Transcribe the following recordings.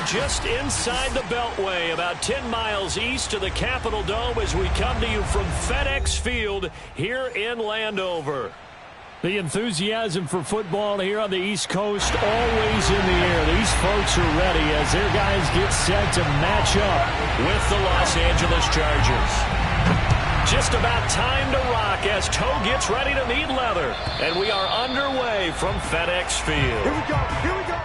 just inside the Beltway, about 10 miles east of the Capitol Dome as we come to you from FedEx Field here in Landover. The enthusiasm for football here on the East Coast always in the air. These folks are ready as their guys get set to match up with the Los Angeles Chargers. Just about time to rock as toe gets ready to meet leather. And we are underway from FedEx Field. Here we go. Here we go.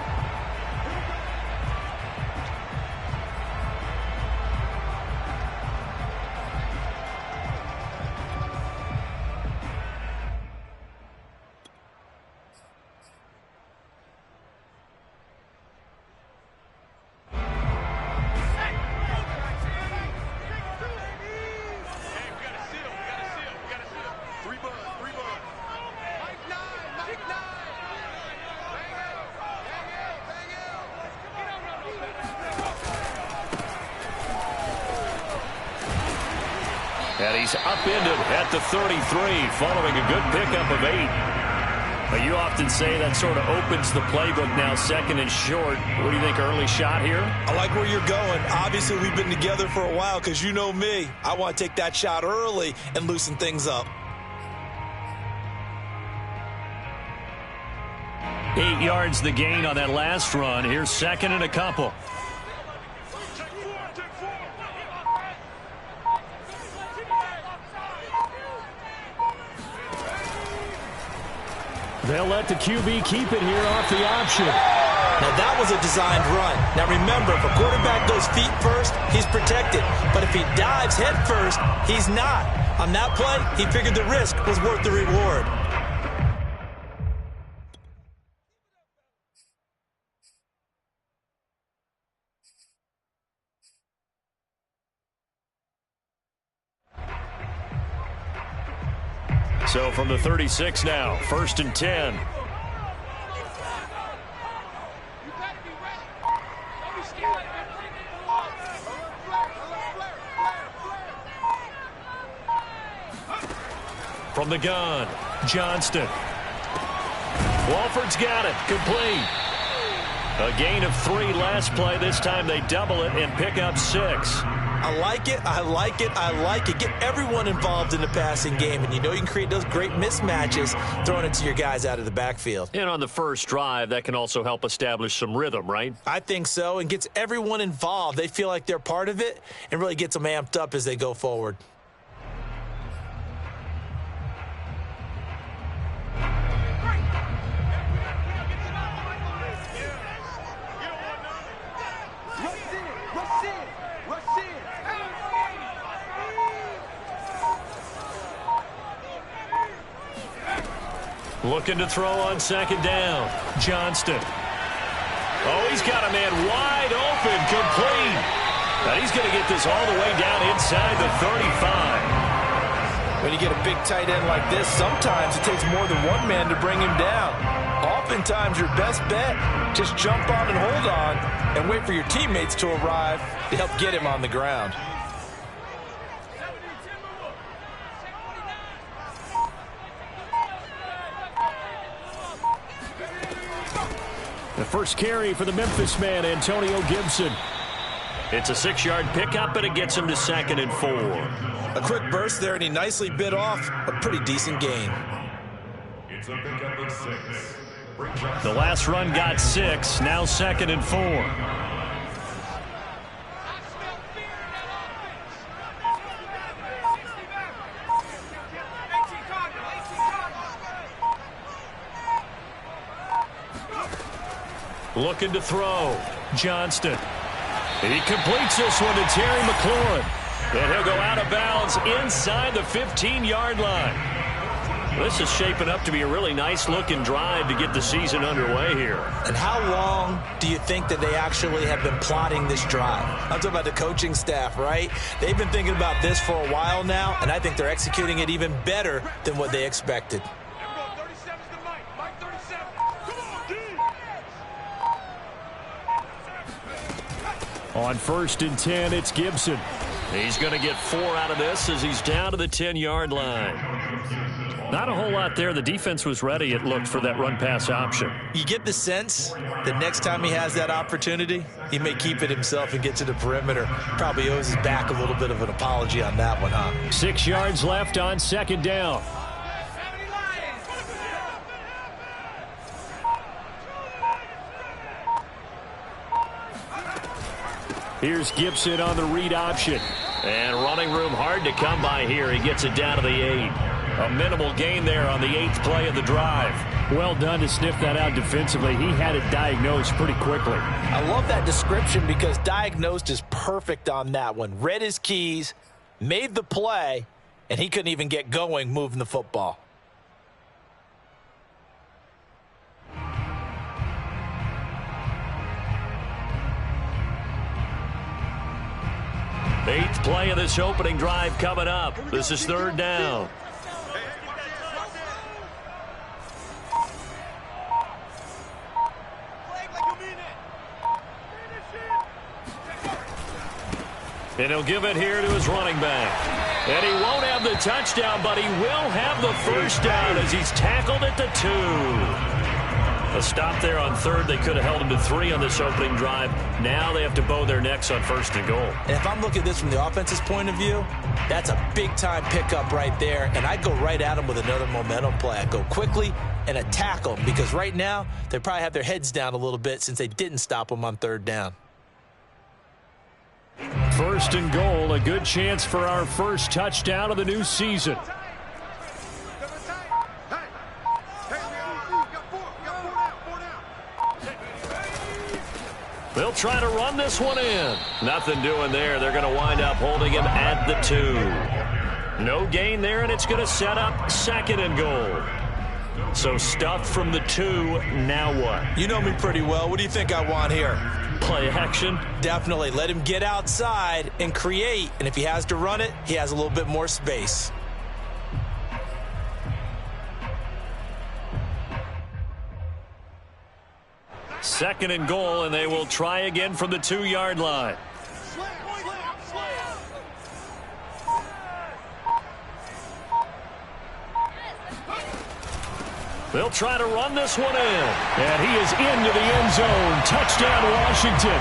And he's upended at the 33 following a good pickup of 8. But you often say that sort of opens the playbook now, second and short. What do you think, early shot here? I like where you're going. Obviously, we've been together for a while because you know me. I want to take that shot early and loosen things up. 8 yards the gain on that last run. Here's second and a couple. They'll let the QB keep it here off the option. Now, that was a designed run. Now, remember, if a quarterback goes feet first, he's protected. But if he dives head first, he's not. On that play, he figured the risk was worth the reward. So from the 36 now, 1st and 10. From the gun, Johnston. Walford's got it, complete. A gain of 3 last play. This time they double it and pick up 6. I like it, I like it, I like it. Get everyone involved in the passing game, and you know you can create those great mismatches throwing it to your guys out of the backfield. And on the first drive, that can also help establish some rhythm, right? I think so, and gets everyone involved. They feel like they're part of it and really gets them amped up as they go forward. Looking to throw on second down. Johnston. Oh, he's got a man wide open, complete. And he's going to get this all the way down inside the 35. When you get a big tight end like this, sometimes it takes more than one man to bring him down. Oftentimes, your best bet, just jump on and hold on and wait for your teammates to arrive to help get him on the ground. The first carry for the Memphis man, Antonio Gibson. It's a 6-yard pickup, and it gets him to 2nd and 4. A quick burst there, and he nicely bit off a pretty decent gain. It's a pickup of 6. The last run got 6, now 2nd and 4. Looking to throw. Johnston. He completes this one to Terry McLaurin. And he'll go out of bounds inside the 15-yard line. This is shaping up to be a really nice-looking drive to get the season underway here. And how long do you think that they actually have been plotting this drive? I'm talking about the coaching staff, right? They've been thinking about this for a while now, and I think they're executing it even better than what they expected. On 1st and 10, it's Gibson. He's going to get 4 out of this as he's down to the 10-yard line. Not a whole lot there. The defense was ready, it looked, for that run-pass option. You get the sense that next time he has that opportunity, he may keep it himself and get to the perimeter. Probably owes his back a little bit of an apology on that one, huh? 6 yards left on second down. Here's Gibson on the read option. And running room hard to come by here. He gets it down to the 8. A minimal gain there on the 8th play of the drive. Well done to sniff that out defensively. He had it diagnosed pretty quickly. I love that description because diagnosed is perfect on that one. Read his keys, made the play, and he couldn't even get going moving the football. Eighth play of this opening drive coming up. This is third down. And he'll give it here to his running back. And he won't have the touchdown, but he will have the first down as he's tackled at the 2. A stop there on third. They could have held him to 3 on this opening drive. Now they have to bow their necks on first and goal. And if I'm looking at this from the offense's point of view, that's a big-time pickup right there. And I go right at him with another momentum play. I go quickly and attack them because right now they probably have their heads down a little bit since they didn't stop him on third down. First and goal, a good chance for our first touchdown of the new season. They'll try to run this one in. Nothing doing there. They're going to wind up holding him at the 2. No gain there, and it's going to set up second and goal. So stuffed from the 2. Now what? You know me pretty well. What do you think I want here? Play action? Definitely. Let him get outside and create. And if he has to run it, he has a little bit more space. Second and goal, and they will try again from the 2-yard line. They'll try to run this one in. And he is into the end zone. Touchdown, Washington.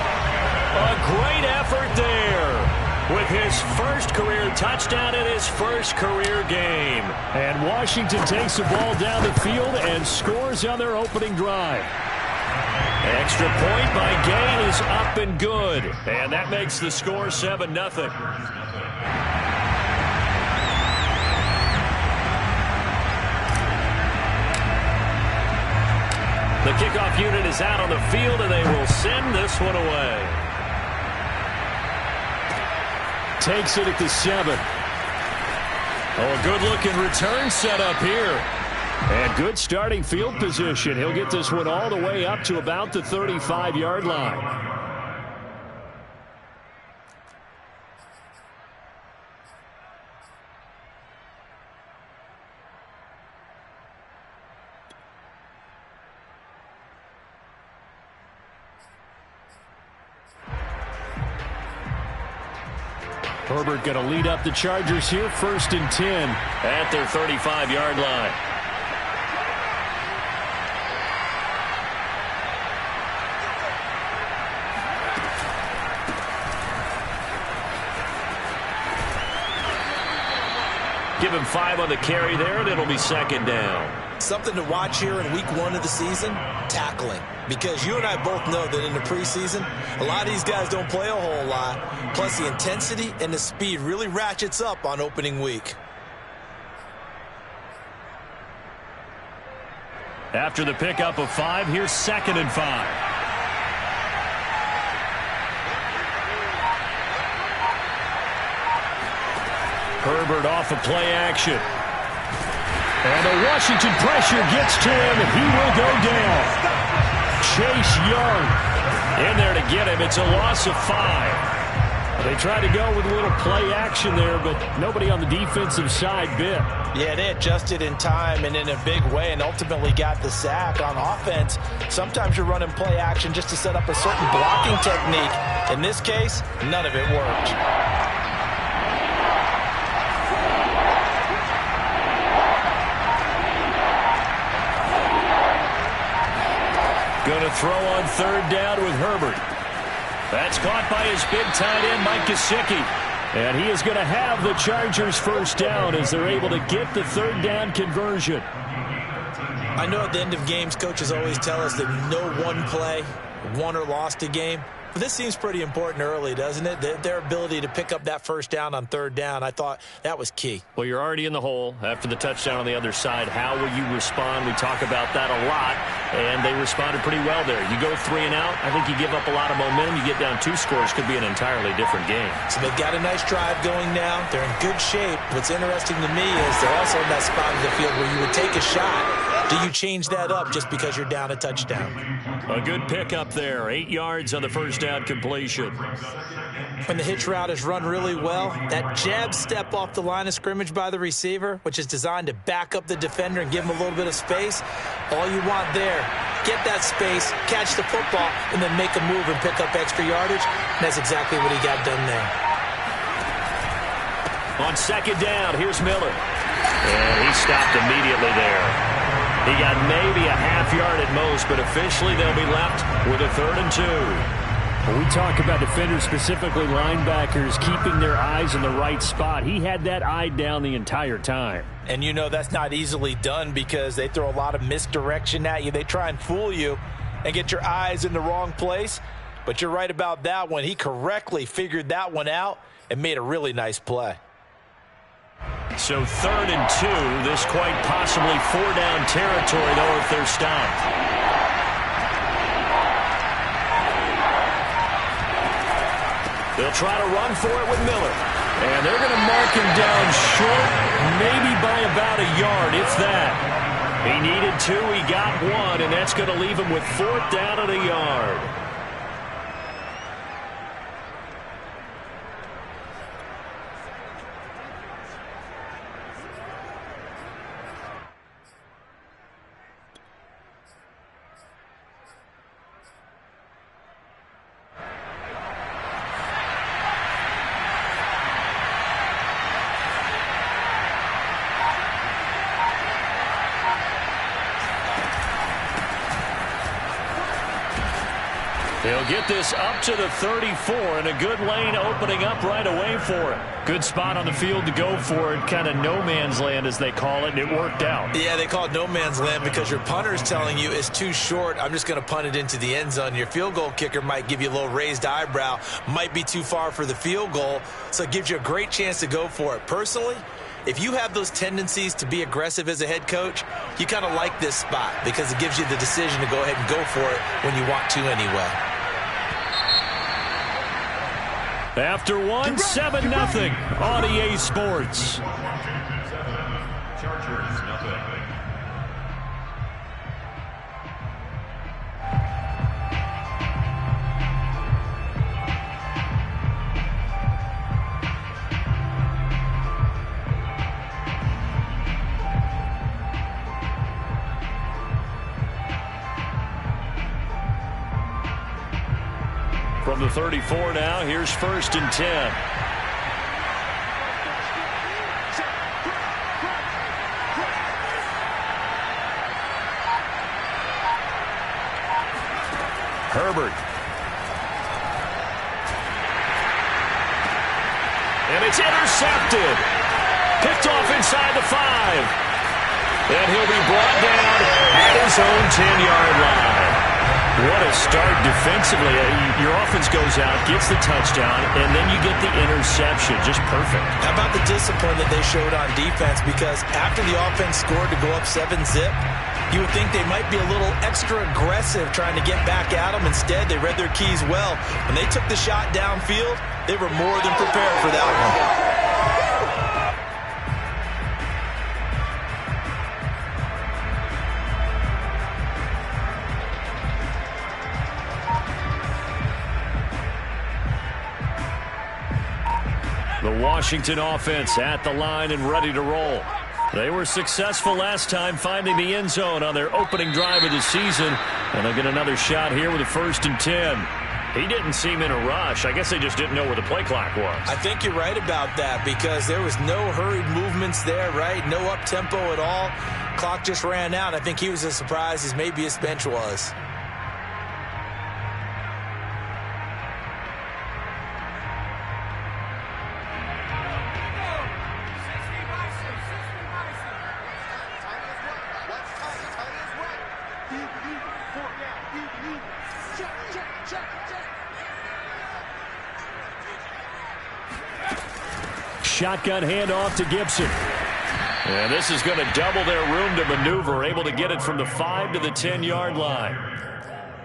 A great effort there with his first career touchdown in his first career game. And Washington takes the ball down the field and scores on their opening drive. Extra point by Gain is up and good. And that makes the score 7-0. The kickoff unit is out on the field, and they will send this one away. Takes it at the 7. Oh, a good-looking return set up here. And good starting field position. He'll get this one all the way up to about the 35-yard line. Herbert going to lead up the Chargers here, 1st and 10. At their 35-yard line. Give him 5 on the carry there, and it'll be second down. Something to watch here in week 1 of the season, tackling. Because you and I both know that in the preseason, a lot of these guys don't play a whole lot. Plus, the intensity and the speed really ratchets up on opening week. After the pickup of 5, here's 2nd and 5. Herbert off of play action. And the Washington pressure gets to him, and he will go down. Chase Young in there to get him. It's a loss of 5. They tried to go with a little play action there, but nobody on the defensive side bit. Yeah, they adjusted in time and in a big way and ultimately got the sack. On offense, sometimes you're running play action just to set up a certain blocking technique. In this case, none of it worked. Going to throw on third down with Herbert. That's caught by his big tight end, Mike Gesicki. And he is going to have the Chargers first down as they're able to get the third down conversion. I know at the end of games, coaches always tell us that no one play won or lost a game. But this seems pretty important early, doesn't it? Their ability to pick up that first down on third down, I thought that was key. Well, you're already in the hole after the touchdown on the other side. How will you respond? We talk about that a lot, and they responded pretty well there. You go 3 and out, I think you give up a lot of momentum. You get down 2 scores, could be an entirely different game. So they've got a nice drive going now. They're in good shape. What's interesting to me is they're also in that spot of the field where you would take a shot. Do you change that up just because you're down a touchdown? A good pickup there. 8 yards on the first down completion. When the hitch route is run really well, that jab step off the line of scrimmage by the receiver, which is designed to back up the defender and give him a little bit of space, all you want there, get that space, catch the football, and then make a move and pick up extra yardage. And that's exactly what he got done there. On second down, here's Miller. And he stopped immediately there. He got maybe a half yard at most, but officially they'll be left with a 3rd and 2. When we talk about defenders, specifically linebackers, keeping their eyes in the right spot, he had that eye down the entire time. And you know that's not easily done because they throw a lot of misdirection at you. They try and fool you and get your eyes in the wrong place. But you're right about that one. He correctly figured that one out and made a really nice play. So 3rd and 2, this quite possibly 4-down territory, though, if they're stopped. They'll try to run for it with Miller. And they're going to mark him down short, maybe by about a yard, if that. He needed 2, he got 1, and that's going to leave him with 4th down at a yard. They'll get this up to the 34, and a good lane opening up right away for it. Good spot on the field to go for it, kind of no man's land as they call it, and it worked out. Yeah, they call it no man's land because your punter is telling you it's too short. I'm just going to punt it into the end zone. Your field goal kicker might give you a little raised eyebrow, might be too far for the field goal, so it gives you a great chance to go for it. Personally, if you have those tendencies to be aggressive as a head coach, you kind of like this spot because it gives you the decision to go ahead and go for it when you want to anyway. After 1, 7-0 on EA Sports. Chargers, nothing. From the 34 now, here's 1st and 10. Herbert. And it's intercepted. Picked off inside the 5. And he'll be brought down at his own 10-yard line. What a start defensively. Your offense goes out, gets the touchdown, and then you get the interception. Just perfect. How about the discipline that they showed on defense? Because after the offense scored to go up 7-zip, you would think they might be a little extra aggressive trying to get back at them. Instead, they read their keys well. When they took the shot downfield, they were more than prepared for that one. The Washington offense at the line and ready to roll. They were successful last time finding the end zone on their opening drive of the season. And they'll get another shot here with a 1st and 10. He didn't seem in a rush. I guess they just didn't know where the play clock was. I think you're right about that because there was no hurried movements there, right? No up-tempo at all. Clock just ran out. I think he was as surprised as maybe his bench was. Shotgun handoff to Gibson. And this is going to double their room to maneuver, able to get it from the 5 to the 10-yard line.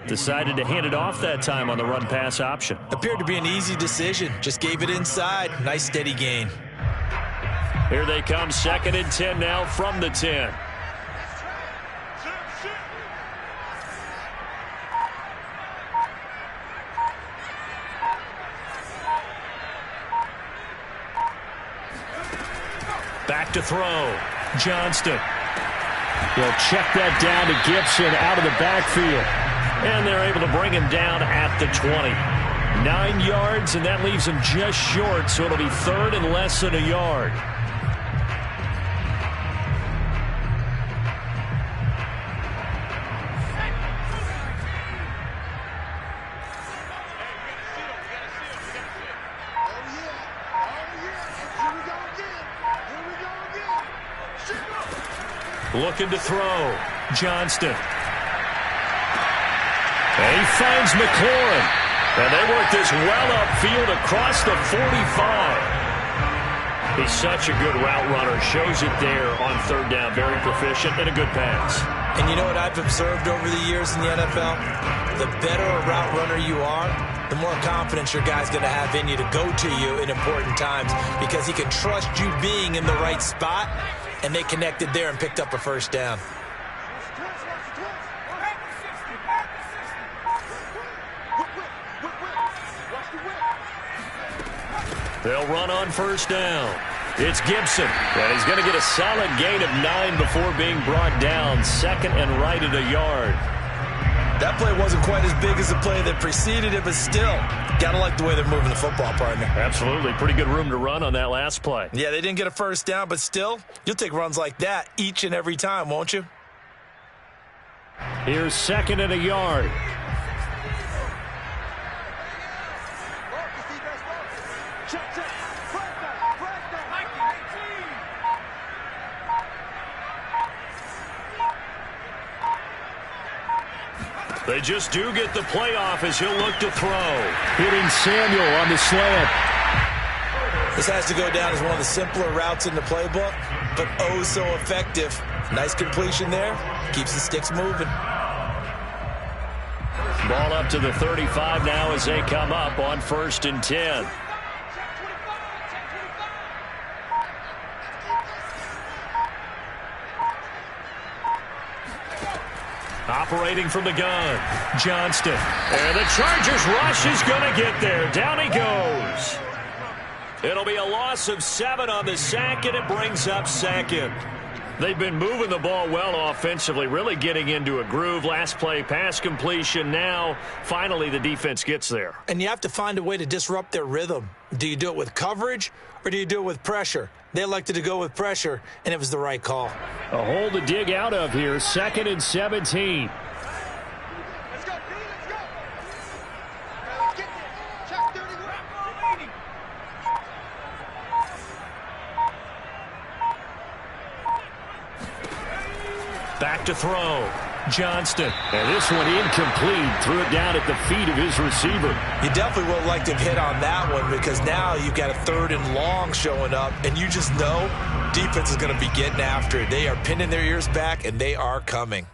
Decided to hand it off that time on the run-pass option. Appeared to be an easy decision. Just gave it inside. Nice steady gain. Here they come, 2nd and 10 now from the 10. Back to throw. Johnston. He'll check that down to Gibson out of the backfield. And they're able to bring him down at the 20. 9 yards, and that leaves him just short, so it'll be 3rd and less than a yard. Looking to throw. Johnston. And he finds McLaurin. And they work this well upfield across the 45. He's such a good route runner. Shows it there on 3rd down. Very proficient and a good pass. And you know what I've observed over the years in the NFL? The better a route runner you are, the more confidence your guy's going to have in you to go to you in important times because he can trust you being in the right spot. And they connected there and picked up a 1st down. They'll run on 1st down. It's Gibson. And he's going to get a solid gain of 9 before being brought down. 2nd and right at a yard. That play wasn't quite as big as the play that preceded it, but still, gotta like the way they're moving the football, partner. Absolutely. Pretty good room to run on that last play. Yeah, they didn't get a 1st down, but still, you'll take runs like that each and every time, won't you? Here's 2nd and a yard. They just do get the playoff as he'll look to throw. Hitting Samuel on the slant. This has to go down as one of the simpler routes in the playbook, but oh so effective. Nice completion there. Keeps the sticks moving. Ball up to the 35 now as they come up on 1st and 10. Operating from the gun, Johnston. And the Chargers rush is going to get there. Down he goes. It'll be a loss of 7 on the sack, and it brings up 2nd. They've been moving the ball well offensively, really getting into a groove. Last play, pass completion. Now, finally, the defense gets there. And you have to find a way to disrupt their rhythm. Do you do it with coverage, or do you do it with pressure? They elected to go with pressure, and it was the right call. A hole to dig out of here. 2nd and 17. Let's go, let's go. Get there. Check 31. Back to throw. Johnston. And this one incomplete. Threw it down at the feet of his receiver. You definitely would like to have hit on that one because now you've got a 3rd and long showing up, and you just know defense is going to be getting after it. They are pinning their ears back, and they are coming.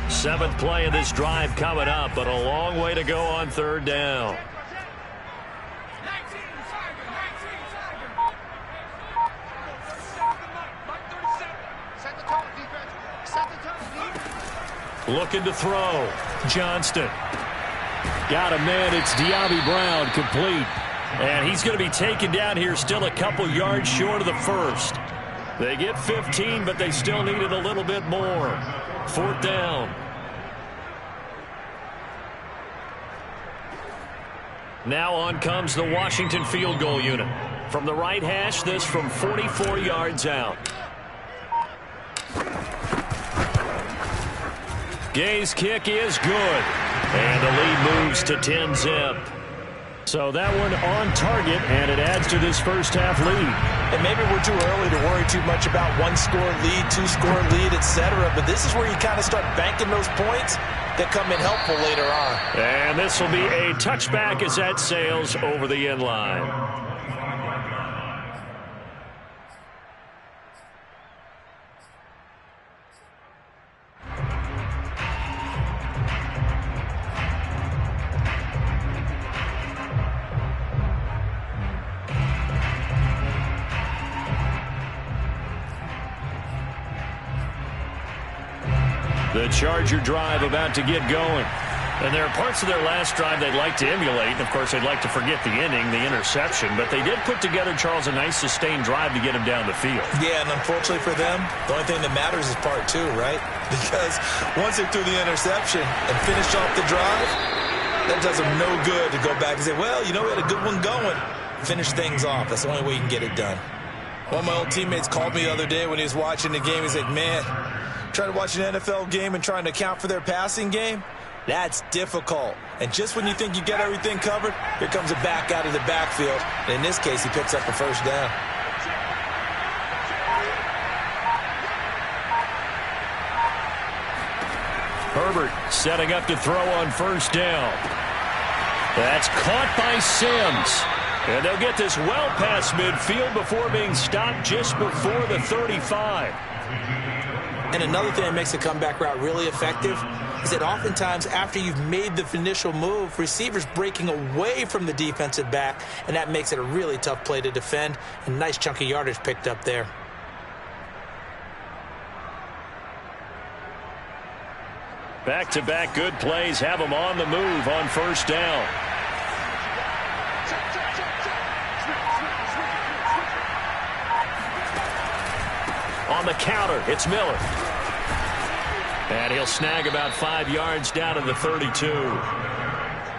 Seventh play of this drive coming up, but a long way to go on 3rd down. Looking to throw. Johnston. Got a man. It's De'Ami Brown, complete. And he's going to be taken down here still a couple yards short of the 1st. They get 15, but they still needed a little bit more. 4th down. Now on comes the Washington field goal unit. From the right hash, this from 44 yards out. Gay's kick is good. And the lead moves to 10-zip. So that one on target, and it adds to this first-half lead. And maybe we're too early to worry too much about one-score lead, two-score lead, etc. But this is where you kind of start banking those points that come in helpful later on. And this will be a touchback as that sails over the end line. The Charger drive about to get going. And there are parts of their last drive they'd like to emulate. And, of course, they'd like to forget the inning, the interception. But they did put together, Charles, a nice sustained drive to get him down the field. Yeah, and unfortunately for them, the only thing that matters is part two, right? Because once they threw the interception and finished off the drive, that does them no good to go back and say, well, you know, we had a good one going. Finish things off. That's the only way you can get it done. One of my old teammates called me the other day when he was watching the game. He's like, man, trying to watch an NFL game and trying to account for their passing game, that's difficult. And just when you think you get everything covered, here comes a back out of the backfield. And in this case, he picks up a first down. Herbert setting up to throw on first down. That's caught by Sims. And they'll get this well past midfield before being stopped just before the 35. And another thing that makes a comeback route really effective is that oftentimes after you've made the initial move, receivers breaking away from the defensive back, and that makes it a really tough play to defend. And nice chunk of yardage picked up there. Back-to-back good plays have them on the move on first down. On the counter, it's Miller. And he'll snag about 5 yards down to the 32.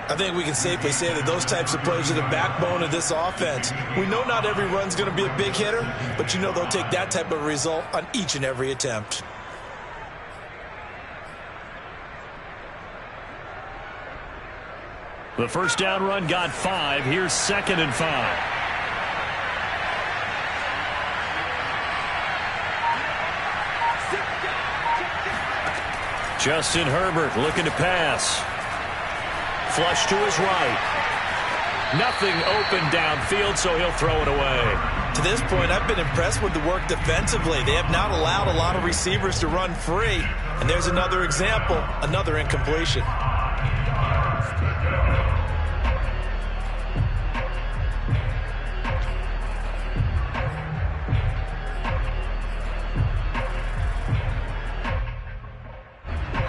I think we can safely say that those types of plays are the backbone of this offense. We know not every run's going to be a big hitter, but you know they'll take that type of result on each and every attempt. The first down run got 5. Here's 2nd and 5. Justin Herbert looking to pass. Flush to his right. Nothing open downfield, so he'll throw it away. To this point, I've been impressed with the work defensively. They have not allowed a lot of receivers to run free. And there's another example, another incompletion.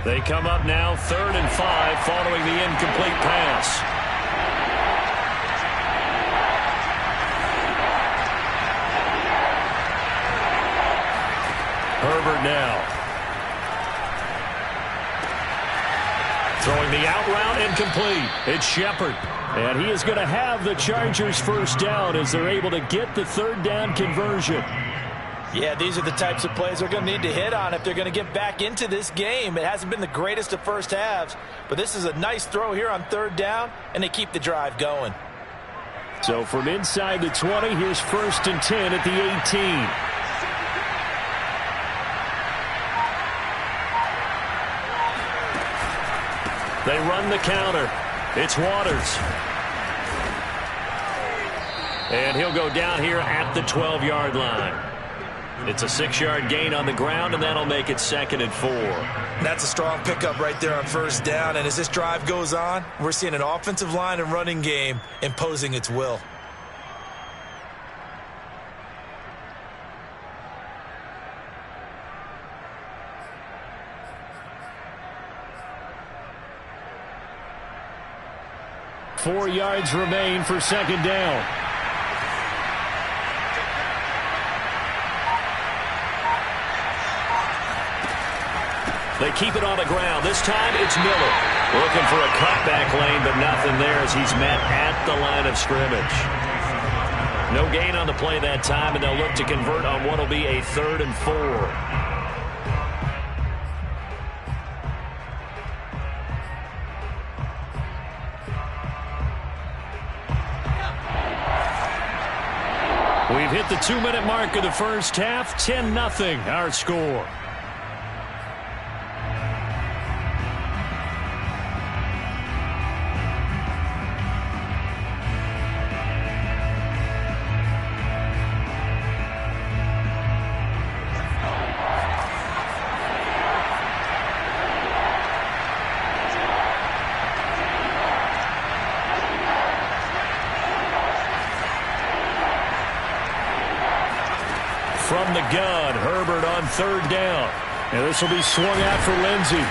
They come up now 3rd and 5 following the incomplete pass. Herbert now. Throwing the out route incomplete. It's Shepard. And he is going to have the Chargers first down as they're able to get the 3rd down conversion. Yeah, these are the types of plays they're going to need to hit on if they're going to get back into this game. It hasn't been the greatest of first halves, but this is a nice throw here on 3rd down, and they keep the drive going. So from inside the 20, here's 1st and 10 at the 18. They run the counter. It's Waters. And he'll go down here at the 12-yard line. It's a 6-yard gain on the ground, and that'll make it 2nd and 4. That's a strong pickup right there on first down. And as this drive goes on, we're seeing an offensive line and running game imposing its will. Four yards remain for 2nd down. They keep it on the ground. This time it's Miller. Looking for a cutback lane, but nothing there as he's met at the line of scrimmage. No gain on the play that time, and they'll look to convert on what will be a 3rd and 4. We've hit the 2-minute mark of the first half. 10-0 our score. From the gun, Herbert on 3rd down. And this will be swung out for Lindsey.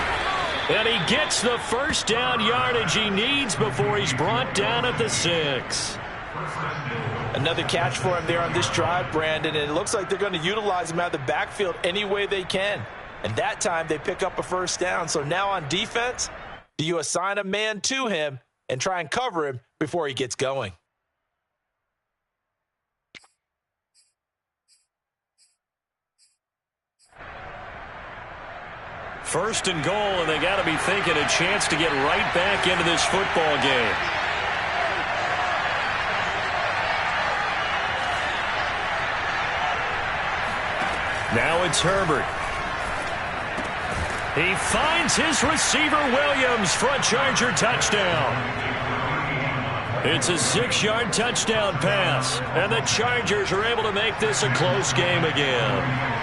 And he gets the first down yardage he needs before he's brought down at the 6. Another catch for him there on this drive, Brandon, and it looks like they're going to utilize him out of the backfield any way they can. And that time they pick up a first down. So now on defense, do you assign a man to him and try and cover him before he gets going? First and goal, and they got to be thinking a chance to get right back into this football game. Now it's Herbert. He finds his receiver, Williams, for a Charger touchdown. It's a 6-yard touchdown pass, and the Chargers are able to make this a close game again.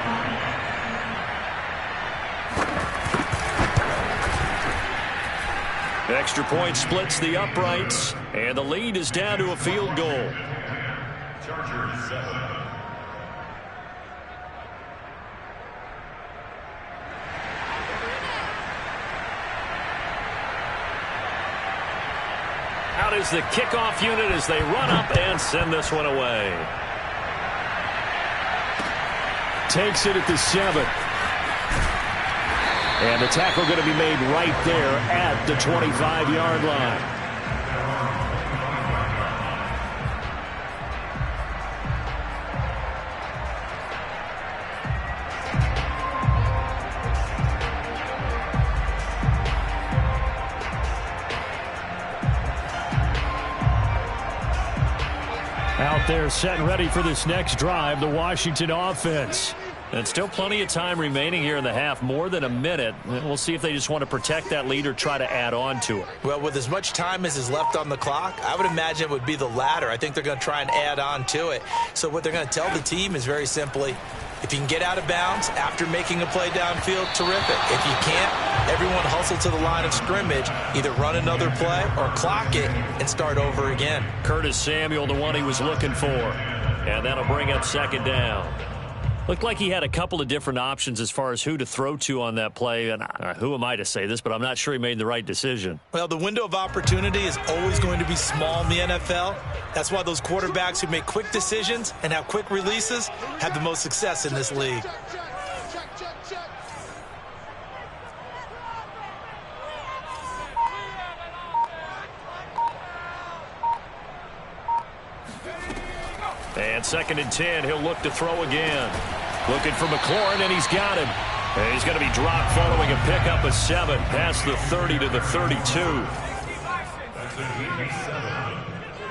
Extra point splits the uprights, and the lead is down to a field goal. Chargers 7. Out is the kickoff unit as they run up and send this one away. Takes it at the 7. And the tackle going to be made right there at the 25-yard line. Out there set and ready for this next drive, the Washington offense. And still plenty of time remaining here in the half, more than a minute. We'll see if they just want to protect that lead or try to add on to it. Well, with as much time as is left on the clock, I would imagine it would be the latter. I think they're going to try and add on to it. So what they're going to tell the team is very simply, if you can get out of bounds after making a play downfield, terrific. If you can't, everyone hustle to the line of scrimmage, either run another play or clock it and start over again. Curtis Samuel, the one he was looking for. And that'll bring up 2nd down. Looked like he had a couple of different options as far as who to throw to on that play. And who am I to say this, but I'm not sure he made the right decision. Well, the window of opportunity is always going to be small in the NFL. That's why those quarterbacks who make quick decisions and have quick releases have the most success in this league. And 2nd and 10, he'll look to throw again. Looking for McLaurin, and he's got him. And he's going to be dropped following a pickup of 7 past the 30 to the 32. That's an 87.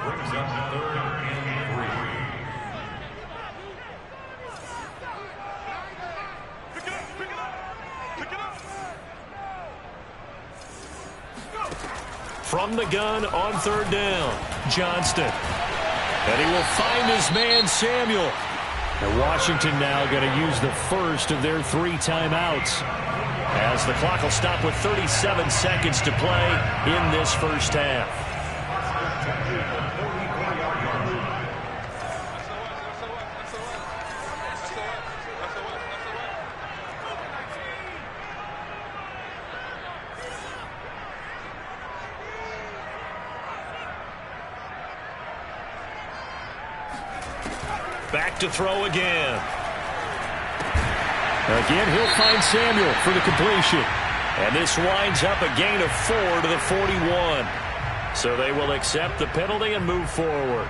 Brings up 3rd and 3. From the gun on 3rd down, Johnston. And he will find his man, Samuel. And Washington now going to use the first of their 3 timeouts, as the clock will stop with 37 seconds to play in this first half. Back to throw again. Again, he'll find Samuel for the completion. And this winds up a gain of 4 to the 41. So they will accept the penalty and move forward.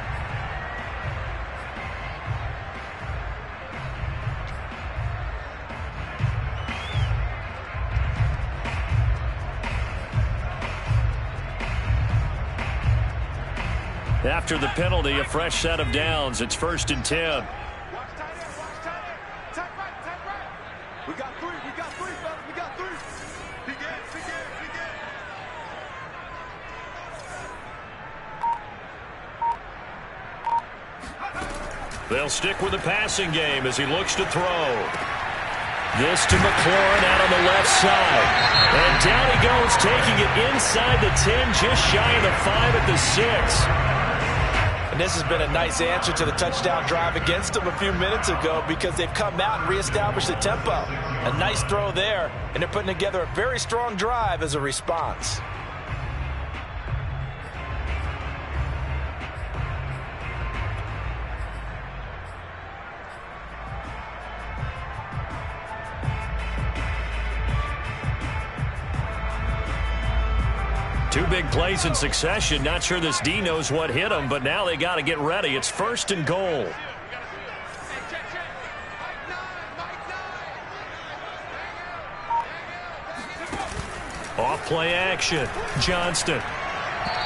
After the penalty, a fresh set of downs. It's 1st and 10. Watch tight end, watch tight end. Tight right. We got three, fellas, we got three. Begin. They'll stick with the passing game as he looks to throw. This to McLaurin out on the left side. And down he goes, taking it inside the 10, just shy of the 5 at the 6. And this has been a nice answer to the touchdown drive against them a few minutes ago because they've come out and reestablished the tempo. A nice throw there, and they're putting together a very strong drive as a response. Two big plays in succession. Not sure this D knows what hit him, but now they got to get ready. It's 1st and goal. Off play action. Johnston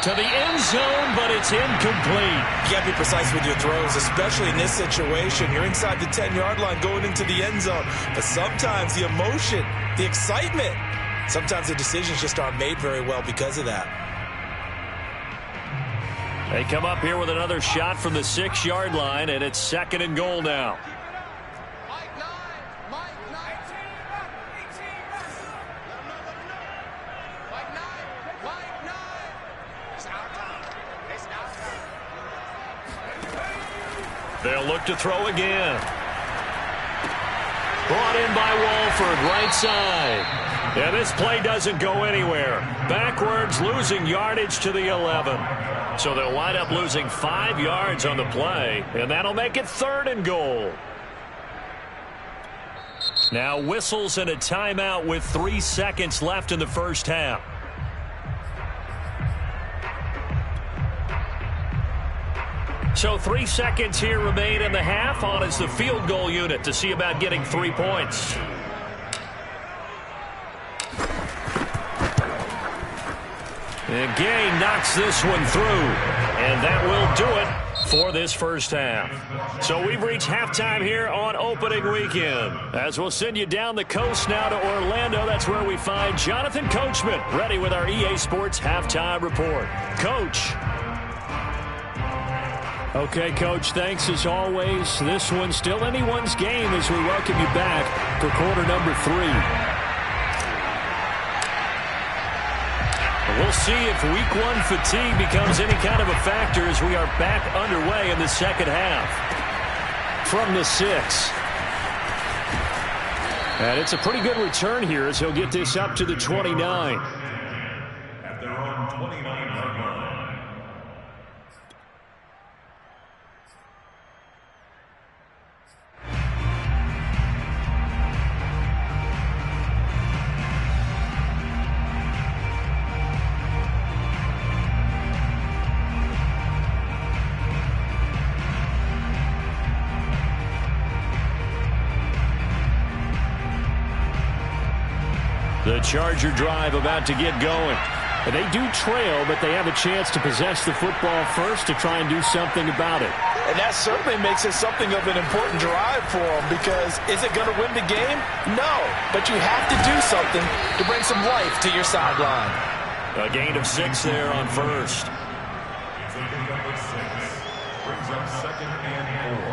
to the end zone, but it's incomplete. You got to be precise with your throws, especially in this situation. You're inside the 10-yard line going into the end zone. But sometimes the emotion, the excitement, sometimes the decisions just aren't made very well because of that. They come up here with another shot from the 6-yard line, and it's 2nd and goal now. They'll look to throw again. Brought in by Walford, right side. And this play doesn't go anywhere. Backwards, losing yardage to the 11. So they'll wind up losing 5 yards on the play, and that'll make it 3rd and goal. Now whistles and a timeout with 3 seconds left in the first half. So 3 seconds here remain in the half. On is the field goal unit to see about getting 3 points. And Gay knocks this one through. And that will do it for this first half. So we've reached halftime here on opening weekend. As we'll send you down the coast now to Orlando. That's where we find Jonathan Coachman ready with our EA Sports halftime report. Coach. Okay, Coach, thanks as always. This one's still anyone's game as we welcome you back for quarter number 3. We'll see if week 1 fatigue becomes any kind of a factor as we are back underway in the second half. From the 6. And it's a pretty good return here as he'll get this up to the 29. At their own 29-yard line. The Charger drive about to get going. And they do trail, but they have a chance to possess the football first to try and do something about it. And that certainly makes it something of an important drive for them because is it going to win the game? No, but you have to do something to bring some life to your sideline. A gain of 6 there on first. It's a pickup of 6. Brings up 2nd and 4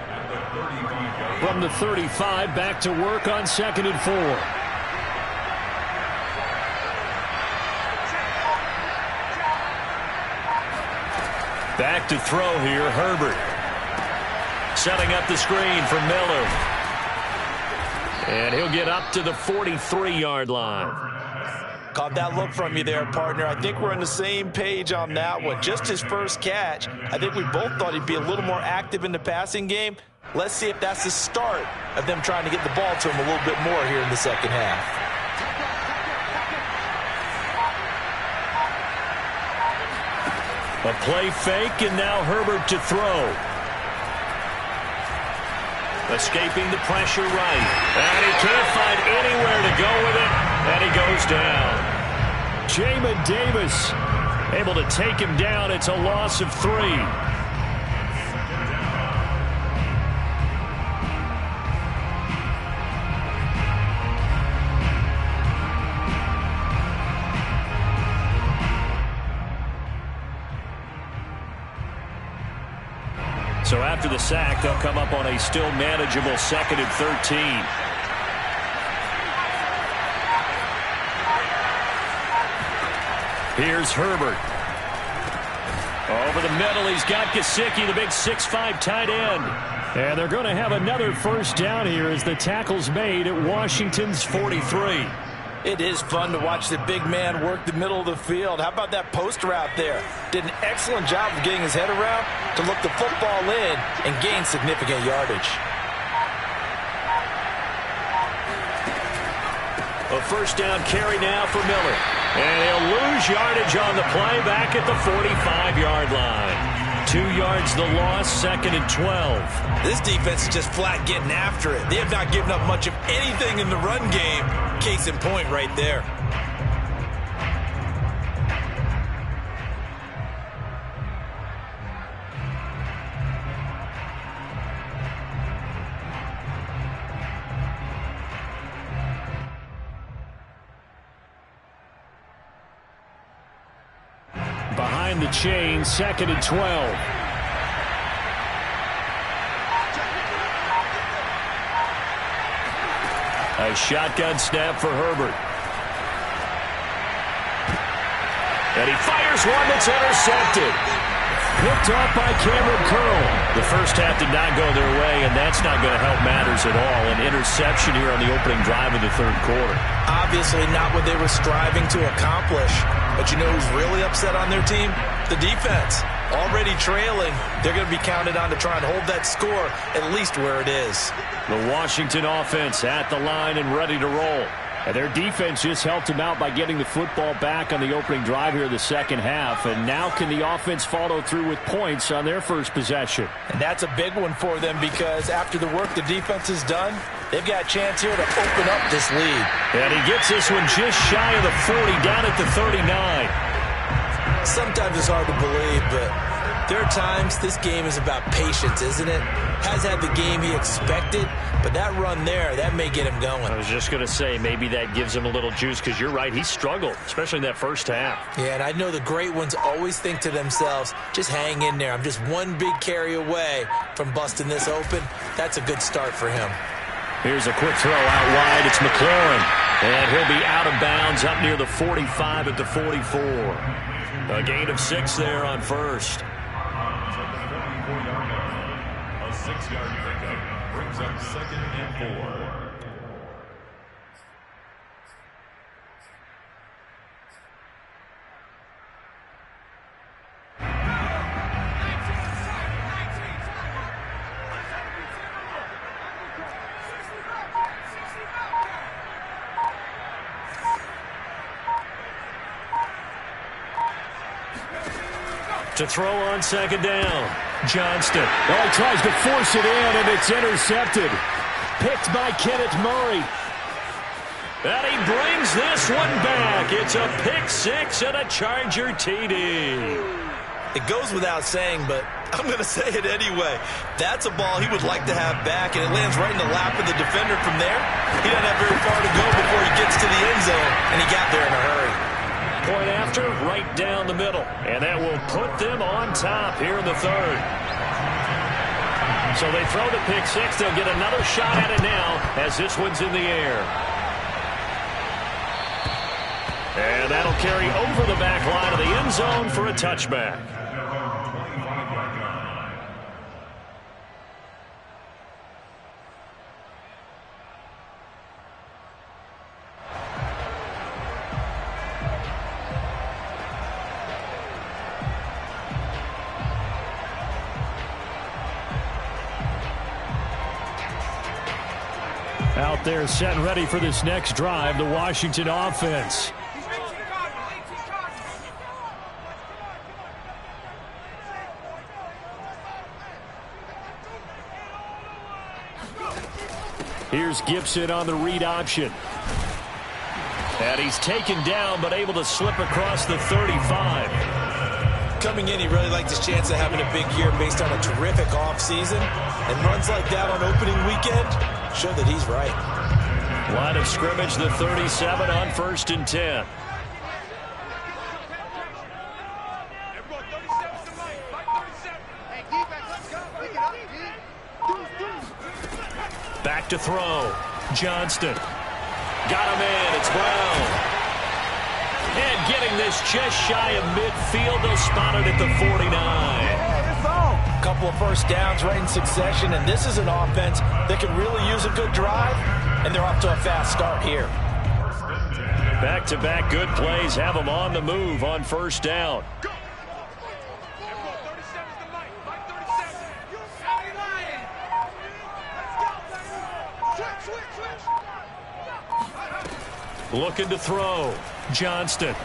at the 35-yard line. From the 35, back to work on 2nd and 4. Back to throw here, Herbert. Setting up the screen for Miller. And he'll get up to the 43-yard line. Caught that look from you there, partner. I think we're on the same page on that one. Just his first catch. I think we both thought he'd be a little more active in the passing game. Let's see if that's the start of them trying to get the ball to him a little bit more here in the second half. A play fake, and now Herbert to throw. Escaping the pressure right. And he can't find anywhere to go with it, and he goes down. Jamin Davis Able to take him down. It's a loss of 3. So after the sack, they'll come up on a still manageable 2nd and 13. Here's Herbert. Over the middle, he's got Gesicki, the big 6'5" tight end. And they're going to have another first down here as the tackle's made at Washington's 43. It is fun to watch the big man work the middle of the field. How about that post route there? Did an excellent job of getting his head around to look the football in and gain significant yardage. A first down carry now for Miller. And he'll lose yardage on the play back at the 45-yard line. 2 yards the loss, 2nd and 12. This defense is just flat getting after it. They have not given up much of anything in the run game. Case in point right there. Behind the chain, 2nd and 12. A shotgun snap for Herbert. And he fires one that's intercepted. Picked off by Cameron Curl. The first half did not go their way, and that's not going to help matters at all. An interception here on the opening drive of the 3rd quarter. Obviously not what they were striving to accomplish. But you know who's really upset on their team? The defense. Already trailing, they're going to be counted on to try and hold that score at least where it is. The Washington offense at the line and ready to roll. And their defense just helped them out by getting the football back on the opening drive here in the second half. And now can the offense follow through with points on their first possession? And that's a big one for them because after the work the defense has done, they've got a chance here to open up this lead. And he gets this one just shy of the 40, down at the 39. Sometimes it's hard to believe, but there are times this game is about patience, isn't it? Has had the game he expected, but that run there, that may get him going. I was just going to say, maybe that gives him a little juice because you're right, he struggled, especially in that first half. Yeah, and I know the great ones always think to themselves, just hang in there. I'm just one big carry away from busting this open. That's a good start for him. Here's a quick throw out wide. It's McLaurin. And he'll be out of bounds up near the 45 at the 44. A gain of 6 there on first. A 6-yard pickup brings up 2nd and 4. To throw on 2nd down. Johnston. Well, he tries to force it in, and it's intercepted. Picked by Kenneth Murray. And he brings this one back. It's a pick 6 and a Charger TD. It goes without saying, but I'm going to say it anyway. That's a ball he would like to have back, and it lands right in the lap of the defender from there. He doesn't have very far to go before he gets to the end zone, and he got there in a hurry. Point after, right down the middle. And that will put them on top here in the 3rd. So they throw the pick 6. They'll get another shot at it now as this one's in the air. And that'll carry over the back line of the end zone for a touchback. Out there set and ready for this next drive, the Washington offense. Here's Gibson on the read option. And he's taken down but able to slip across the 35. Coming in, he really liked his chance of having a big year based on a terrific offseason. And runs like that on opening weekend show that he's right. Line of scrimmage, the 37 on 1st and 10. Back to throw. Johnston. Got him in. It's Brown. And getting this just shy of midfield. They'll spot it at the 49. A couple of first downs right in succession, and this is an offense that can really use a good drive, and they're off to a fast start here. Back-to-back good plays have them on the move on 1st down. Looking to throw. Johnston.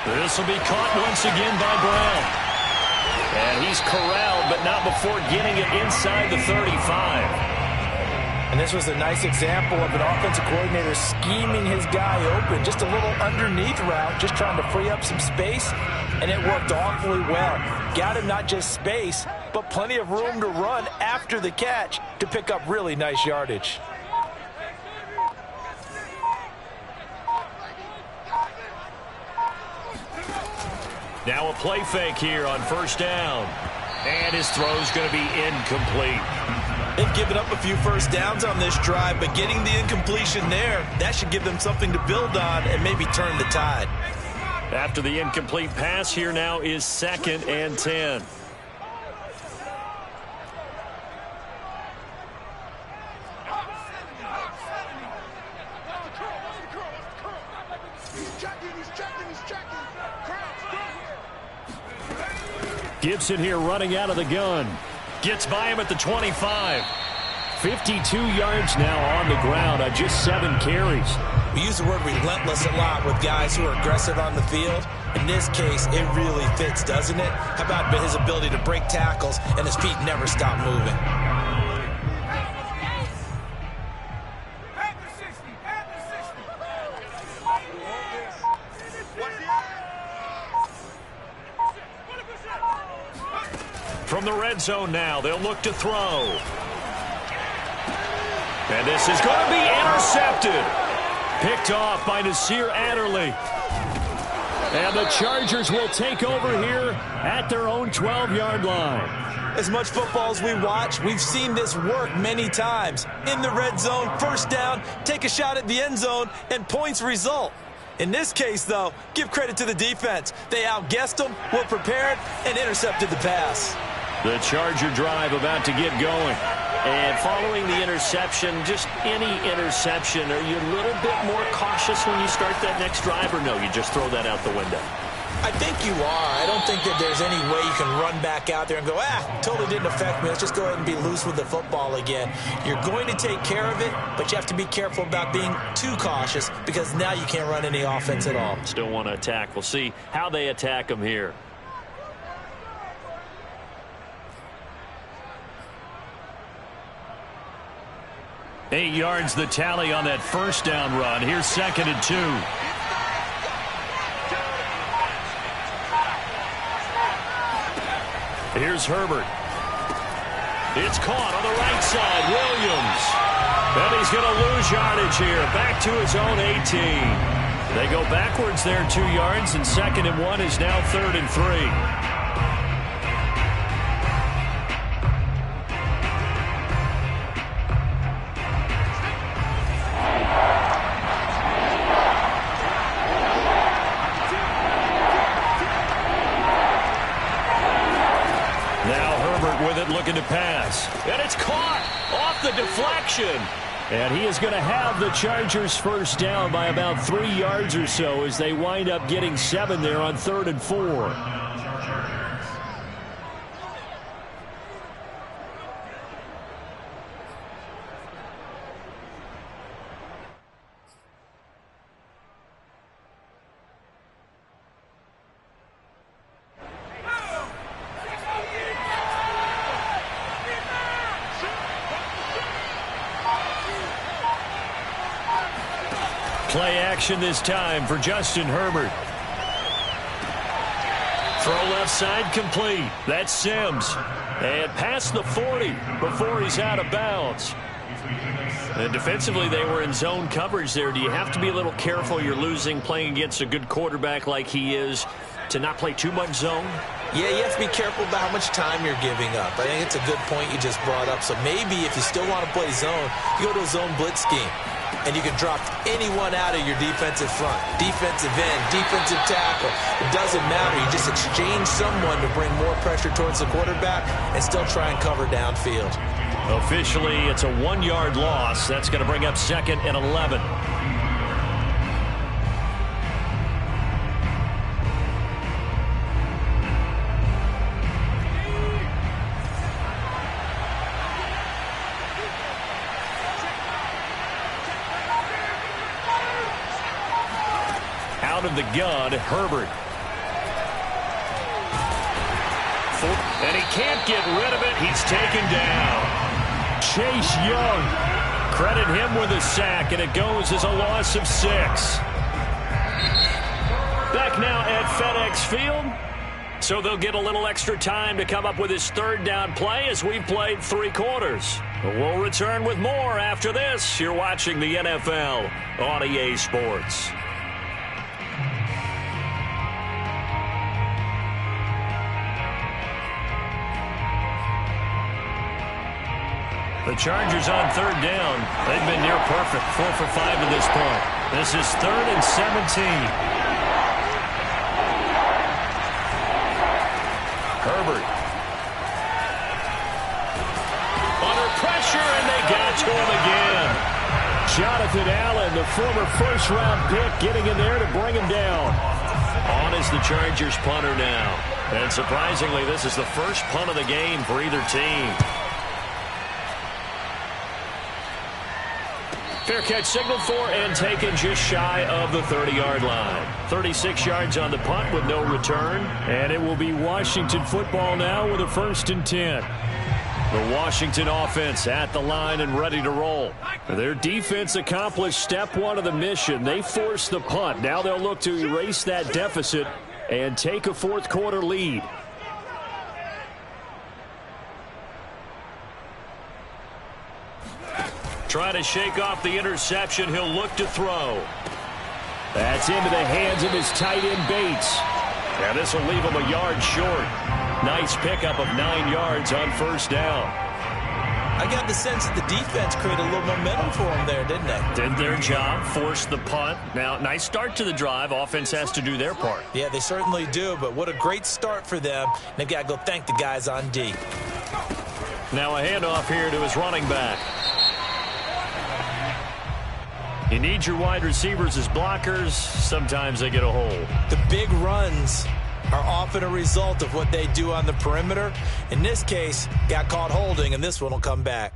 This will be caught once again by Brown. And he's corralled, but not before getting it inside the 35. And this was a nice example of an offensive coordinator scheming his guy open. Just a little underneath route, just trying to free up some space, and it worked awfully well. Got him not just space, but plenty of room to run after the catch to pick up really nice yardage. Now a play fake here on 1st down. And his throw's going to be incomplete. They've given up a few first downs on this drive, but getting the incompletion there, that should give them something to build on and maybe turn the tide. After the incomplete pass, here now is 2nd and 10. Gibson here running out of the gun. Gets by him at the 25. 52 yards now on the ground on just 7 carries. We use the word relentless a lot with guys who are aggressive on the field. In this case, it really fits, doesn't it? How about his ability to break tackles and his feet never stop moving? From the red zone now, they'll look to throw. And this is going to be intercepted. Picked off by Nasir Adderley. And the Chargers will take over here at their own 12-yard line. As much football as we watch, we've seen this work many times. In the red zone, 1st down, take a shot at the end zone, and points result. In this case, though, give credit to the defense. They outguessed them, were prepared, and intercepted the pass. The Charger drive about to get going. And following the interception, just any interception, are you a little bit more cautious when you start that next drive, or no, you just throw that out the window? I think you are. I don't think that there's any way you can run back out there and go, totally didn't affect me. Let's just go ahead and be loose with the football again. You're going to take care of it, but you have to be careful about being too cautious because now you can't run any offense at all. Still want to attack. We'll see how they attack them here. Eight yards the tally on that 1st down run. Here's 2nd and 2. Here's Herbert. It's caught on the right side. Williams. And he's going to lose yardage here. Back to his own 18. They go backwards there 2 yards, and 2nd and 1 is now 3rd and 3. Looking to pass. And it's caught off the deflection. And he is going to have the Chargers 1st down by about 3 yards or so as they wind up getting 7 there on 3rd and 4. Play action this time for Justin Herbert. Throw side complete. That's Sims. And past the 40 before he's out of bounds. And defensively, they were in zone coverage there. Do you have to be a little careful? You're losing playing against a good quarterback like he is to not play too much zone? Yeah, you have to be careful about how much time you're giving up. I think it's a good point you just brought up. So maybe if you still want to play zone, you go to a zone blitz scheme. And you can drop anyone out of your defensive front. Defensive end, defensive tackle. It doesn't matter. You just exchange someone to bring more pressure towards the quarterback and still try and cover downfield. Officially, it's a 1-yard loss. That's going to bring up 2nd and 11. Out of the gun, Herbert. And he can't get rid of it. He's taken down. Chase Young. Credit him with a sack, and it goes as a loss of 6. Back now at FedEx Field. So they'll get a little extra time to come up with his 3rd down play as we've played 3 quarters. We'll return with more after this. You're watching the NFL on EA Sports. The Chargers on 3rd down. They've been near perfect. 4 for 5 at this point. This is 3rd and 17. Herbert. Under pressure, and they got to him again. Jonathan Allen, the former first-round pick, getting in there to bring him down. On is the Chargers punter now. And surprisingly, this is the first punt of the game for either team. Fair catch signaled for and taken just shy of the 30-yard line. 36 yards on the punt with no return. And it will be Washington football now with a 1st and 10. The Washington offense at the line and ready to roll. Their defense accomplished step 1 of the mission. They forced the punt. Now they'll look to erase that deficit and take a 4th quarter lead. Trying to shake off the interception. He'll look to throw. That's into the hands of his tight end, Bates. Yeah, this will leave him a yard short. Nice pickup of 9 yards on 1st down. I got the sense that the defense created a little momentum for them there, didn't they? Did their job, forced the punt. Now, nice start to the drive. Offense has to do their part. Yeah, they certainly do, but what a great start for them. They've got to go thank the guys on D. Now a handoff here to his running back. You need your wide receivers as blockers. Sometimes they get a hole. The big runs are often a result of what they do on the perimeter. In this case, got caught holding, and this one will come back.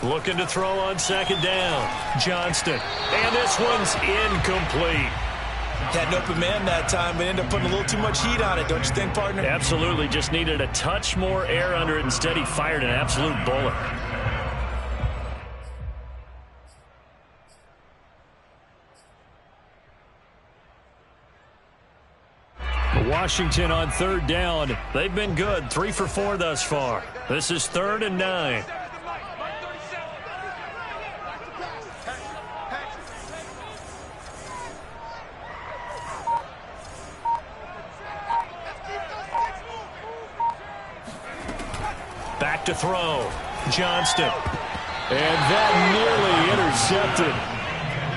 Looking to throw on 2nd down. Johnston. And this one's incomplete. Had an open man that time, but ended up putting a little too much heat on it, don't you think, partner? Absolutely. Just needed a touch more air under it. Instead, he fired an absolute bullet. Washington on 3rd down. They've been good. 3 for 4 thus far. This is 3rd and 9. Back to throw. Johnston. And that nearly intercepted.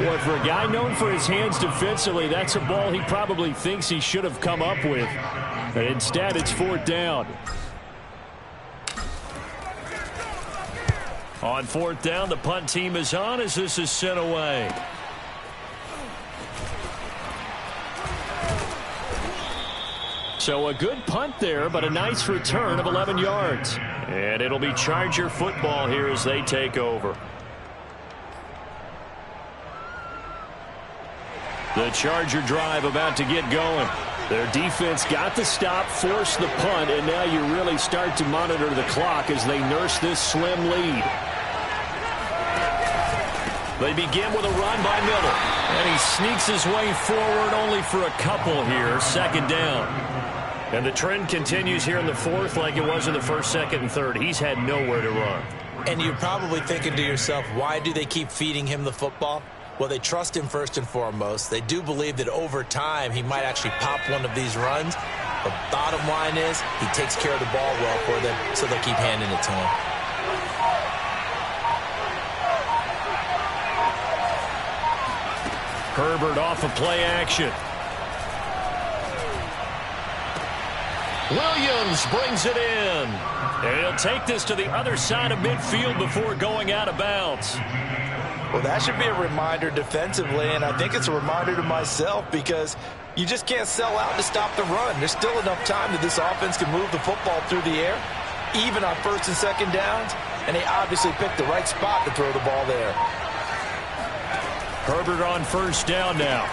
Boy, for a guy known for his hands defensively, that's a ball he probably thinks he should have come up with. But instead, it's 4th down. On 4th down, the punt team is on as this is sent away. So a good punt there, but a nice return of 11 yards. And it'll be Charger football here as they take over. The Charger drive about to get going. Their defense got the stop, forced the punt, and now you really start to monitor the clock as they nurse this slim lead. They begin with a run by Miller. And he sneaks his way forward only for a couple here. Second down. And the trend continues here in the fourth like it was in the first, second, and third. He's had nowhere to run. And you're probably thinking to yourself, why do they keep feeding him the football? Well, they trust him first and foremost. They do believe that over time he might actually pop one of these runs. The bottom line is he takes care of the ball well for them, so they'll keep handing it to him. Herbert off of play action. Williams brings it in. And he'll take this to the other side of midfield before going out of bounds. Well, that should be a reminder defensively, and I think it's a reminder to myself because you just can't sell out to stop the run. There's still enough time that this offense can move the football through the air, even on first and second downs, and they obviously picked the right spot to throw the ball there. Herbert on first down now.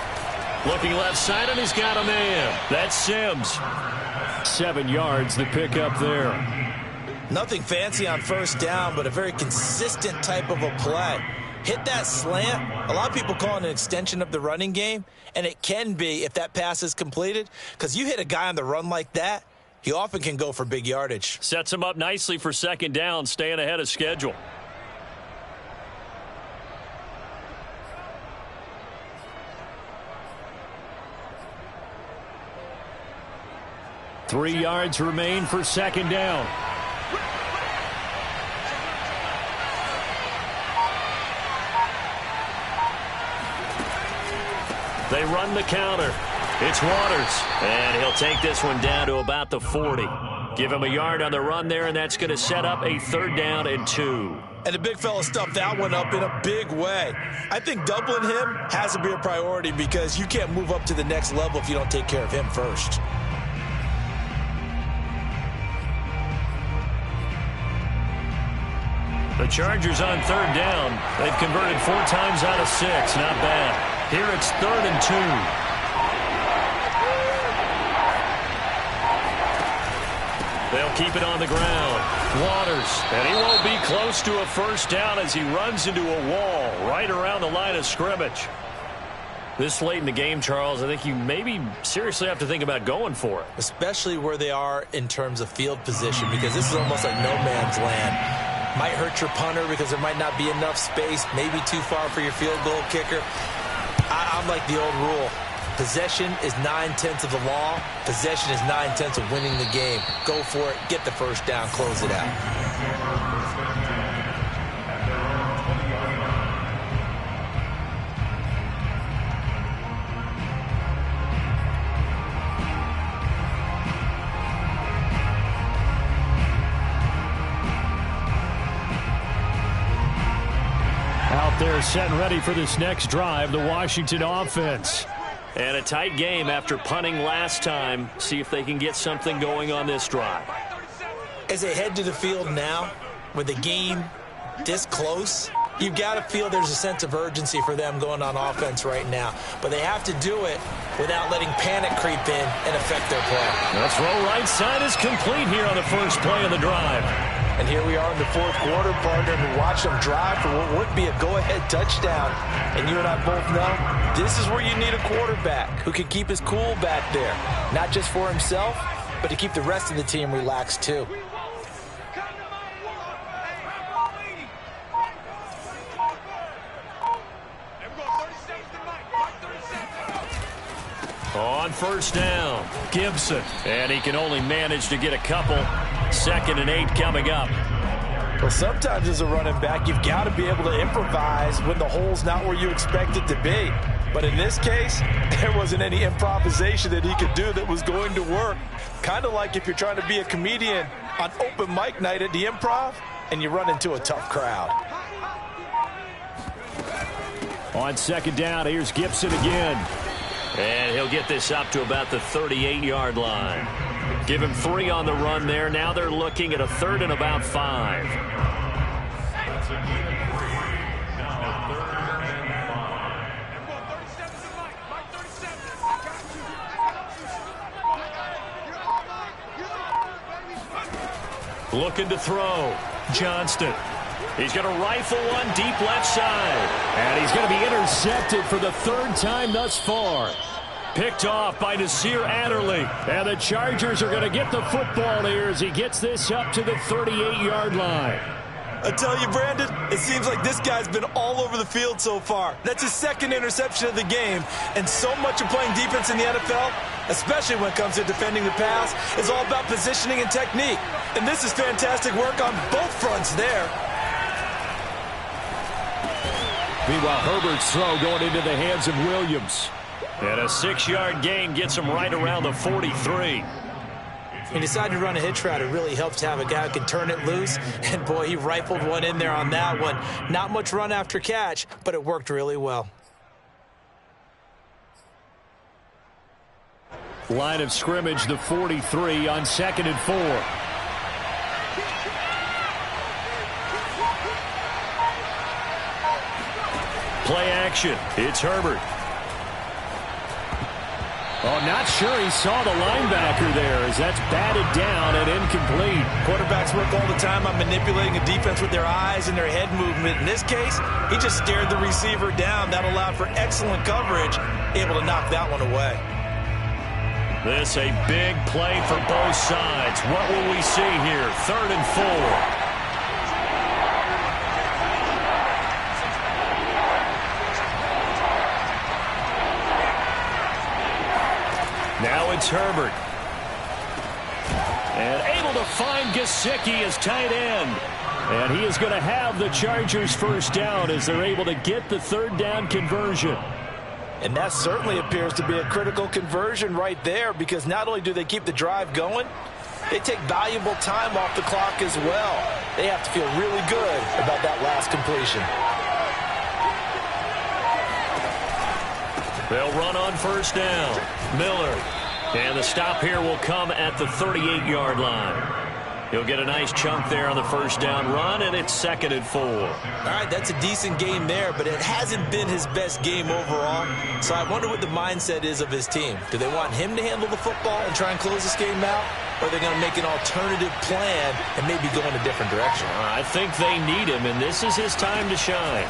Looking left side, and he's got a man. That's Sims. 7 yards, the pickup there. Nothing fancy on first down, but a very consistent type of a play. Hit that slant. A lot of people call it an extension of the running game, and it can be if that pass is completed, because you hit a guy on the run like that, he often can go for big yardage. Sets him up nicely for second down, staying ahead of schedule. Three yards remain for second down. They run the counter. It's Waters. And he'll take this one down to about the 40. Give him a yard on the run there, and that's going to set up a 3rd down and 2. And the big fella stuffed that one up in a big way. I think doubling him has to be a priority because you can't move up to the next level if you don't take care of him first. The Chargers on 3rd down. They've converted 4 times out of 6. Not bad. Here it's 3rd and 2. They'll keep it on the ground. Waters. And he won't be close to a first down as he runs into a wall right around the line of scrimmage. This late in the game, Charles, I think you maybe seriously have to think about going for it. Especially where they are in terms of field position, because this is almost like no man's land. Might hurt your punter because there might not be enough space, maybe too far for your field goal kicker. I'm like the old rule. Possession is 9/10 of the law. Possession is 9/10 of winning the game. Go for it. Get the first down. Close it out. Out there set and ready for this next drive, the Washington offense. And a tight game after punting last time. See if they can get something going on this drive. As they head to the field now, with the game this close, you've got to feel there's a sense of urgency for them going on offense right now. But they have to do it without letting panic creep in and affect their play. The throw right side is complete here on the first play of the drive. And here we are in the fourth quarter, partner, and watch them drive for what would be a go-ahead touchdown. And you and I both know this is where you need a quarterback who can keep his cool back there, not just for himself, but to keep the rest of the team relaxed too. On first down, Gibson. And he can only manage to get a couple. 2nd and 8 coming up. Well, sometimes as a running back, you've got to be able to improvise when the hole's not where you expect it to be. But in this case, there wasn't any improvisation that he could do that was going to work. Kind of like if you're trying to be a comedian on open mic night at the Improv and you run into a tough crowd. On 2nd down, here's Gibson again. And he'll get this up to about the 38-yard line. Give him 3 on the run there. Now they're looking at a 3rd and about 5. Looking to throw. Johnston. He's going to rifle one deep left side. And he's going to be intercepted for the third time thus far. Picked off by Nasir Adderley. And the Chargers are going to get the football here as he gets this up to the 38-yard line. I tell you, Brandon, it seems like this guy's been all over the field so far. That's his second interception of the game. And so much of playing defense in the NFL, especially when it comes to defending the pass, is all about positioning and technique. And this is fantastic work on both fronts there. Meanwhile, Herbert's throw going into the hands of Williams. And a 6-yard gain gets him right around the 43. He decided to run a hitch route. It really helps to have a guy who can turn it loose. And, boy, he rifled one in there on that one. Not much run after catch, but it worked really well. Line of scrimmage, the 43 on 2nd and 4. Play action. It's Herbert. Oh, not sure he saw the linebacker there as that's batted down and incomplete. Quarterbacks work all the time on manipulating a defense with their eyes and their head movement. In this case, he just stared the receiver down. That allowed for excellent coverage, able to knock that one away. This a big play for both sides. What will we see here? 3rd and 4. Now it's Herbert. And able to find Gesicki as tight end. And he is going to have the Chargers first down as they're able to get the 3rd down conversion. And that certainly appears to be a critical conversion right there, because not only do they keep the drive going, they take valuable time off the clock as well. They have to feel really good about that last completion. They'll run on first down. Miller. And the stop here will come at the 38-yard line. He'll get a nice chunk there on the first down run, and it's 2nd and 4. All right, that's a decent game there, but it hasn't been his best game overall. So I wonder what the mindset is of his team. Do they want him to handle the football and try and close this game out? Or are they going to make an alternative plan and maybe go in a different direction? I think they need him, and this is his time to shine.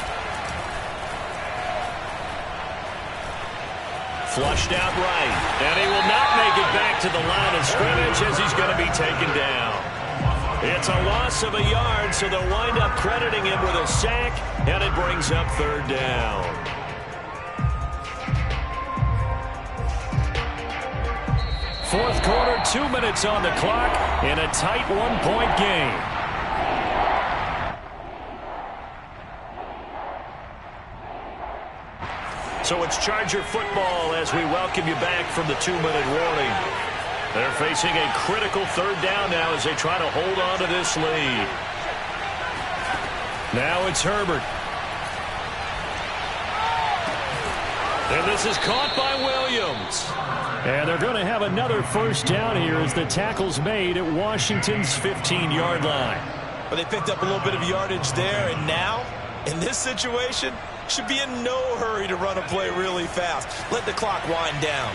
Flushed out right, and he will not make it back to the line of scrimmage as he's going to be taken down. It's a loss of a yard, so they'll wind up crediting him with a sack, and it brings up 3rd down. Fourth quarter, 2 minutes on the clock in a tight 1-point game. So it's Charger football as we welcome you back from the 2-minute warning. They're facing a critical 3rd down now as they try to hold on to this lead. Now it's Herbert. And this is caught by Williams. And they're going to have another first down here as the tackle's made at Washington's 15-yard line. But they picked up a little bit of yardage there, and now, in this situation, should be in no hurry to run a play really fast. Let the clock wind down.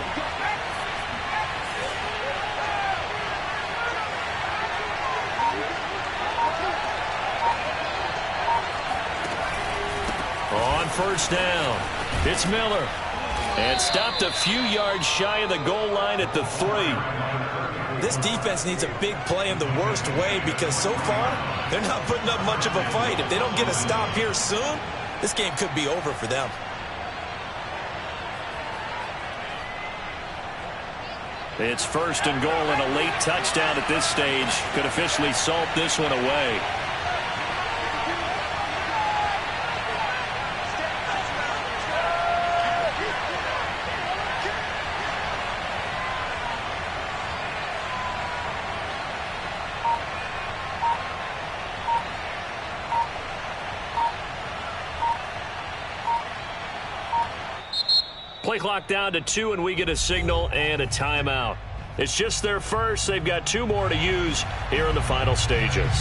On first down, it's Miller. And stopped a few yards shy of the goal line at the 3. This defense needs a big play in the worst way because so far, they're not putting up much of a fight. If they don't get a stop here soon, this game could be over for them. It's 1st and goal, and a late touchdown at this stage could officially salt this one away. Play clock down to 2, and we get a signal and a timeout. It's just their first. They've got 2 more to use here in the final stages.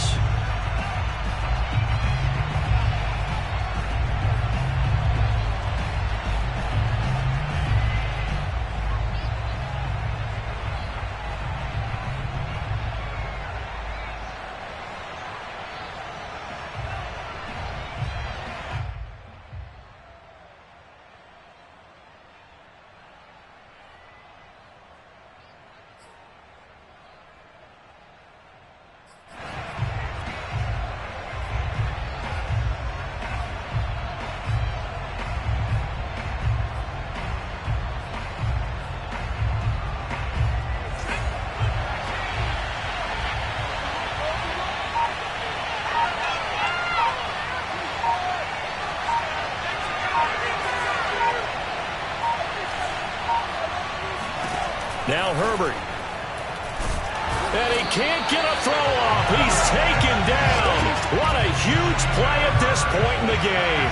Now Herbert. And he can't get a throw off. He's taken down. What a huge play at this point in the game.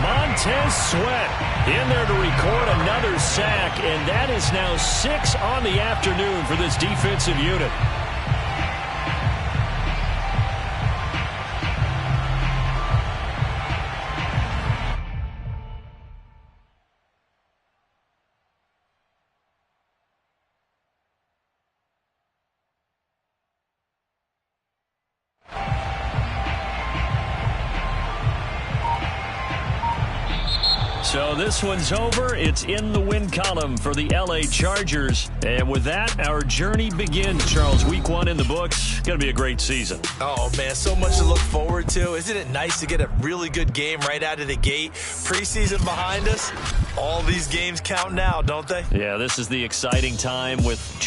Montez Sweat in there to record another sack, and that is now 6 on the afternoon for this defensive unit. So this one's over. It's in the win column for the L.A. Chargers. And with that, our journey begins, Charles. Week 1 in the books. Going to be a great season. Oh, man, so much to look forward to. Isn't it nice to get a really good game right out of the gate? Preseason behind us. All these games count now, don't they? Yeah, this is the exciting time with